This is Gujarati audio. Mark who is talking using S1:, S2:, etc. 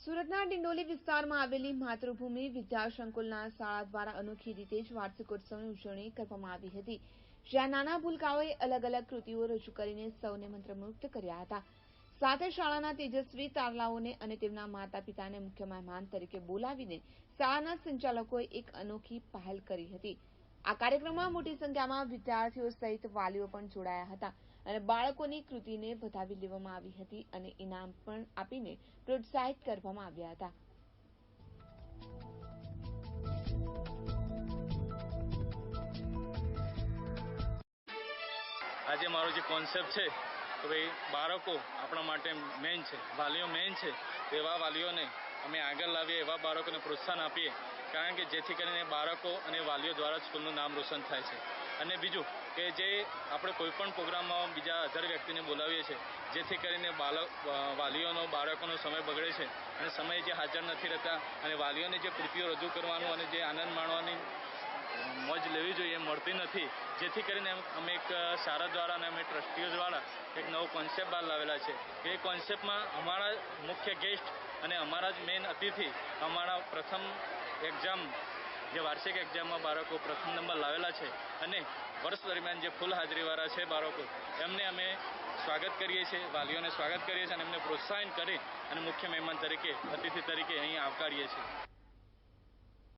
S1: સુરતના ડિંડોલી વિસ્તારમાં આવેલી માતૃભૂમિ વિદ્યા સંકુલના શાળા દ્વારા અનોખી રીતે જ વાર્ષિકોત્સવની ઉજવણી કરવામાં આવી હતી, જ્યાં નાના ભૂલકાઓએ અલગ અલગ કૃતિઓ રજૂ કરીને સૌને મંત્રમુગ્ધ કર્યા હતા. સાથે શાળાના તેજસ્વી તારલાઓને અને તેમના માતા પિતાને મુખ્ય મહેમાન તરીકે બોલાવીને શાળાના સંચાલકોએ એક અનોખી પહેલ કરી હતી. આ કાર્યક્રમમાં મોટી સંખ્યામાં વિદ્યાર્થીઓ સહિત વાલીઓ પણ જોડાયા હતા અને બાળકોની કૃતિને વધાવી લેવામાં આવી હતી અને ઇનામ પણ આપીને પ્રોત્સાહિત કરવામાં આવ્યા હતા.
S2: આજે મારો જે કોન્સેપ્ટ છે તો ભાઈ બાળકો આપણા માટે મેઇન છે, વાલીઓ મેઇન છે. એવા વાલીઓને અમે આગળ લાવીએ, એવા બાળકોને પ્રોત્સાહન આપીએ, કારણ કે જેથી કરીને બાળકો અને વાલીઓ દ્વારા સ્કૂલનું નામ રોશન થાય છે. અને બીજું કે જે આપણે કોઈપણ પ્રોગ્રામમાં બીજા અધર વ્યક્તિને બોલાવીએ છીએ, જેથી કરીને વાલીઓનો બાળકોનો સમય બગડે છે અને સમય જે હાજર નથી રહેતા અને વાલીઓને જે કૃતિઓ રજૂ કરવાનું અને જે આનંદ માણવાની મોજ લેવી જોઈએ એ મળતી નથી. જેથી કરીને અમે એક શાળા દ્વારા અને અમે ટ્રસ્ટીઓ દ્વારા એક નવો કોન્સેપ્ટ બહાર લાવેલા છે. એ કોન્સેપ્ટમાં અમારા મુખ્ય ગેસ્ટ અને અમારા જ મેઇન અતિથિ અમારા પ્રથમ એક્ઝામ જે વાર્ષિક એક્ઝામમાં બાળકો પ્રથમ નંબર લાવેલા છે અને વર્ષ દરમિયાન જે ફૂલ હાજરીવાળા છે બાળકો, એમને અમે સ્વાગત કરીએ છીએ, વાલીઓને સ્વાગત કરીએ છીએ અને એમને પ્રોત્સાહન કરી અને મુખ્ય મહેમાન તરીકે અતિથિ તરીકે અહીં આવકારીએ છીએ.